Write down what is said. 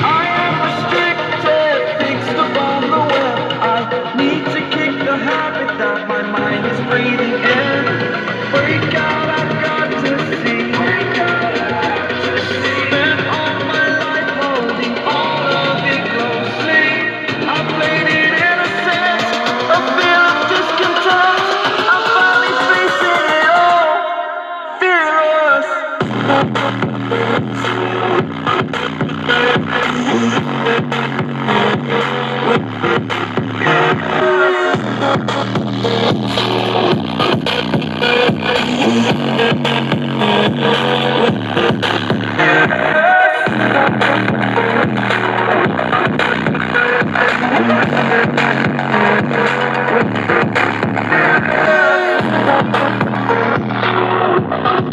I am restricted, fixed upon the web. I need to kick the habit that my mind is breathing in. Break out, I've got to see. Spent all my life holding all of it closely. I played it innocent, a feel of discontent. I'm finally facing it all, fearless.